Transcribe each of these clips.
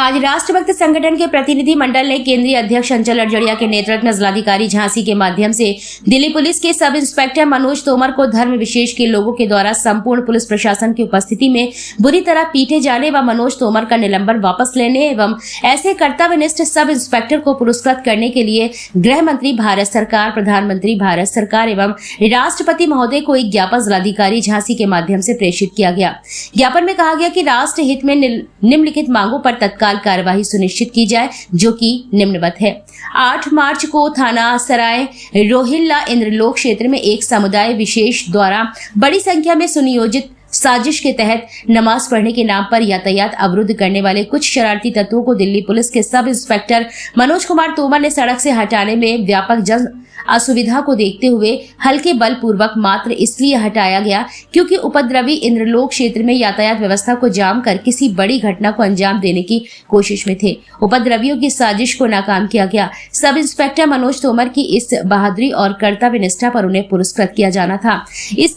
आज राष्ट्रभक्त संगठन के प्रतिनिधि मंडल ने केंद्रीय अध्यक्ष अंचल अरजड़िया के नेतृत्व में जिलाधिकारी झांसी के माध्यम से दिल्ली पुलिस के सब इंस्पेक्टर मनोज तोमर को धर्म विशेष के लोगों के द्वारा संपूर्ण पुलिस प्रशासन की उपस्थिति में बुरी तरह पीटे जाने व मनोज तोमर का निलंबन वापस लेने एवं ऐसे कर्तव्यनिष्ठ सब इंस्पेक्टर को पुरस्कृत करने के लिए गृह मंत्री भारत सरकार, प्रधानमंत्री भारत सरकार एवं राष्ट्रपति महोदय को एक ज्ञापन जिलाधिकारी झांसी के माध्यम से प्रेषित किया गया। ज्ञापन में कहा गया कि राष्ट्र हित में निम्नलिखित मांगों पर तत्काल कार्यवाही सुनिश्चित की जाए, जो कि निम्नवत है। 8 मार्च को थाना सराय रोहिल्ला इंद्रलोक क्षेत्र में एक समुदाय विशेष द्वारा बड़ी संख्या में सुनियोजित साजिश के तहत नमाज पढ़ने के नाम पर यातायात अवरुद्ध करने वाले कुछ शरारती तत्वों को दिल्ली पुलिस के सब इंस्पेक्टर मनोज कुमार तोमर ने सड़क से हटाने में व्यापक जन असुविधा को देखते हुए हल्के बल पूर्वक मात्र इसलिए हटाया गया क्योंकि उपद्रवी इंद्रलोक क्षेत्र में यातायात व्यवस्था को जाम कर किसी बड़ी घटना को अंजाम देने की कोशिश में थे। उपद्रवियों की साजिश को नाकाम किया गया। सब इंस्पेक्टर मनोज तोमर की इस बहादुरी और कर्तव्य निष्ठा पर उन्हें पुरस्कृत किया जाना था।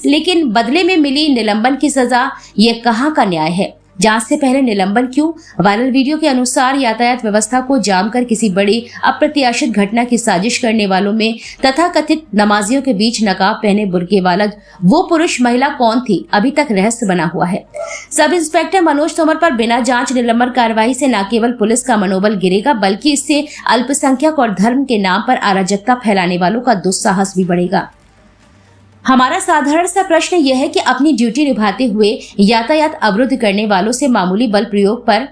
लेकिन बदले में मिली निलंबन की सजा, ये कहाँ का न्याय है? जांच से पहले निलंबन क्यों? वायरल वीडियो के अनुसार यातायात व्यवस्था को जाम कर किसी बड़ी अप्रत्याशित घटना की साजिश करने वालों में तथा कथित नमाजियों के बीच नकाब पहने बुर्के वाला वो पुरुष महिला कौन थी, अभी तक रहस्य बना हुआ है। सब इंस्पेक्टर मनोज तोमर पर बिना जांच निलंबन कार्रवाई से न केवल पुलिस का मनोबल गिरेगा, बल्कि इससे अल्पसंख्यक और धर्म के नाम पर अराजकता फैलाने वालों का दुस्साहस भी बढ़ेगा। हमारा साधारण सा प्रश्न यह है कि अपनी ड्यूटी निभाते हुए यातायात अवरुद्ध करने वालों से मामूली बल प्रयोग पर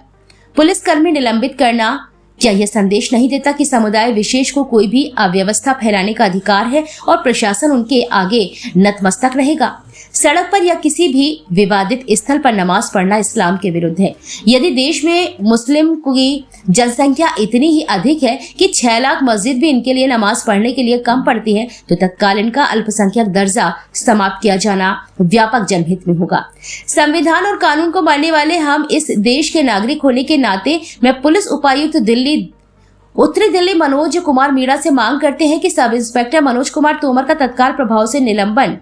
पुलिसकर्मी निलंबित करना क्या यह संदेश नहीं देता कि समुदाय विशेष को कोई भी अव्यवस्था फैलाने का अधिकार है और प्रशासन उनके आगे नतमस्तक रहेगा? सड़क पर या किसी भी विवादित स्थल पर नमाज पढ़ना इस्लाम के विरुद्ध है। यदि देश में मुस्लिम की जनसंख्या इतनी ही अधिक है कि 6 लाख मस्जिद भी इनके लिए नमाज पढ़ने के लिए कम पड़ती है, तो तत्काल इनका अल्पसंख्यक दर्जा समाप्त किया जाना व्यापक जनहित में होगा। संविधान और कानून को मानने वाले हम इस देश के नागरिक होने के नाते मैं पुलिस उपायुक्त उत्तरी दिल्ली मनोज कुमार मीणा से मांग करते हैं कि सब इंस्पेक्टर मनोज कुमार तोमर का तत्काल प्रभाव से निलंबन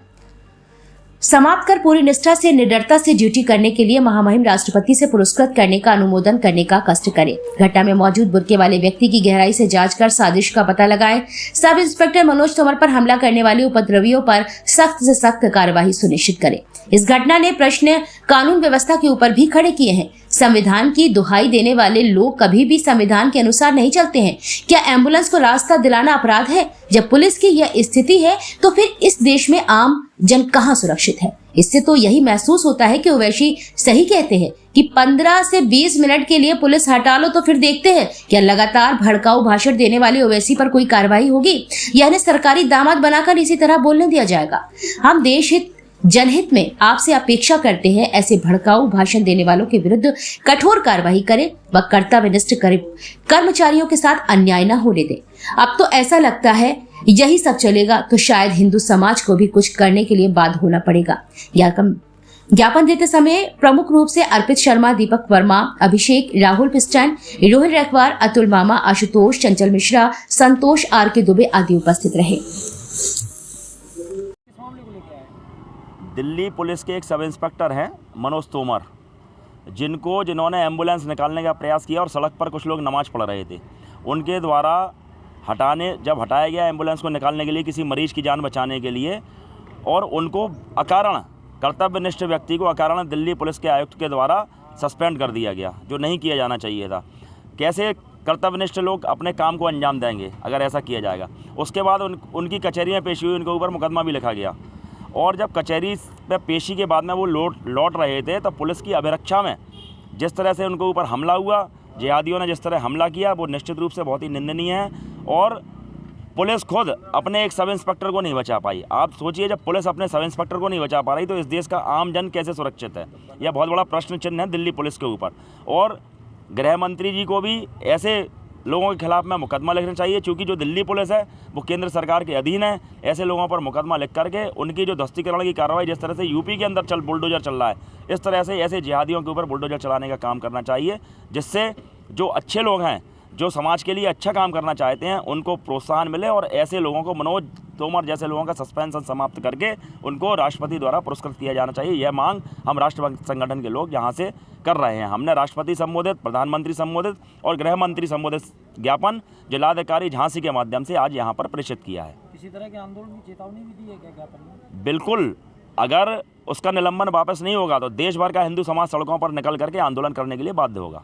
समाप्त कर पूरी निष्ठा से निडरता से ड्यूटी करने के लिए महामहिम राष्ट्रपति से पुरस्कृत करने का अनुमोदन करने का कष्ट करें। घटना में मौजूद बुर्के वाले व्यक्ति की गहराई से जांच कर साजिश का पता लगाएं। सब इंस्पेक्टर मनोज तोमर पर हमला करने वाले उपद्रवियों पर सख्त से सख्त कार्यवाही सुनिश्चित करें। इस घटना ने प्रश्न कानून व्यवस्था के ऊपर भी खड़े किए हैं। संविधान की दुहाई देने वाले लोग कभी भी संविधान के अनुसार नहीं चलते हैं। क्या एम्बुलेंस को रास्ता दिलाना अपराध है? जब पुलिस की यह स्थिति है तो फिर इस देश में आम जन कहां सुरक्षित है? इससे तो यही महसूस होता है कि ओवैसी सही कहते हैं कि 15 से 20 मिनट के लिए पुलिस हटा लो तो फिर देखते हैं क्या लगातार भड़काऊ भाषण देने वाले ओवैसी पर कोई कार्रवाई होगी, यानी सरकारी दामाद बनाकर इसी तरह बोलने दिया जाएगा। हम देश हित जनहित में आपसे अपेक्षा करते हैं ऐसे भड़काऊ भाषण देने वालों के विरुद्ध कठोर कार्रवाई करें व कर्तव्यनिष्ठ कर्मचारियों के साथ अन्याय न होने दें। अब तो ऐसा लगता है यही सब चलेगा तो शायद हिंदू समाज को भी कुछ करने के लिए बाध्य होना पड़ेगा। ज्ञापन देते समय प्रमुख रूप से अर्पित शर्मा, दीपक वर्मा, अभिषेक, राहुल पिस्टन, रोहिल रखवार, अतुल मामा, आशुतोष, चंचल मिश्रा, संतोष R.K. दुबे आदि उपस्थित रहे। दिल्ली पुलिस के एक सब इंस्पेक्टर हैं मनोज तोमर, जिन्होंने एम्बुलेंस निकालने का प्रयास किया और सड़क पर कुछ लोग नमाज पढ़ रहे थे। उनके द्वारा जब हटाया गया एम्बुलेंस को निकालने के लिए किसी मरीज़ की जान बचाने के लिए, और उनको अकारण कर्तव्यनिष्ठ व्यक्ति को अकारण दिल्ली पुलिस के आयुक्त के द्वारा सस्पेंड कर दिया गया, जो नहीं किया जाना चाहिए था। कैसे कर्तव्यनिष्ठ लोग अपने काम को अंजाम देंगे अगर ऐसा किया जाएगा? उसके बाद उनकी कचहरी में पेशी हुई, उनके ऊपर मुकदमा भी लिखा गया। और जब कचहरी में पेशी के बाद में वो लौट रहे थे तो पुलिस की अभिरक्षा में जिस तरह से उनके ऊपर हमला हुआ, जिहादियों ने जिस तरह हमला किया, वो निश्चित रूप से बहुत ही निंदनीय है। और पुलिस खुद अपने एक सब इंस्पेक्टर को नहीं बचा पाई। आप सोचिए, जब पुलिस अपने सब इंस्पेक्टर को नहीं बचा पा रही तो इस देश का आम जन कैसे सुरक्षित है? यह बहुत बड़ा प्रश्न चिन्ह है दिल्ली पुलिस के ऊपर। और गृह मंत्री जी को भी ऐसे लोगों के खिलाफ में मुकदमा लिखना चाहिए, क्योंकि जो दिल्ली पुलिस है वो केंद्र सरकार के अधीन है। ऐसे लोगों पर मुकदमा लिख करके उनकी जो ध्वस्तीकरण की कार्रवाई, जिस तरह से यूपी के अंदर बुलडोजर चल रहा है, इस तरह से ऐसे जिहादियों के ऊपर बुलडोजर चलाने का काम करना चाहिए, जिससे जो अच्छे लोग हैं, जो समाज के लिए अच्छा काम करना चाहते हैं उनको प्रोत्साहन मिले और ऐसे लोगों को, मनोज तोमर जैसे लोगों का सस्पेंशन समाप्त करके उनको राष्ट्रपति द्वारा पुरस्कृत किया जाना चाहिए। यह मांग हम राष्ट्रभक्त संगठन के लोग यहाँ से कर रहे हैं। हमने राष्ट्रपति संबोधित, प्रधानमंत्री संबोधित और गृह मंत्री संबोधित ज्ञापन जिलाधिकारी झांसी के माध्यम से आज यहाँ पर प्रेषित किया है। किसी तरह के आंदोलन की चेतावनी भी दी है क्या ज्ञापन में? बिल्कुल, अगर उसका निलंबन वापस नहीं होगा तो देश भर का हिंदू समाज सड़कों पर निकल करके आंदोलन करने के लिए बाध्य होगा।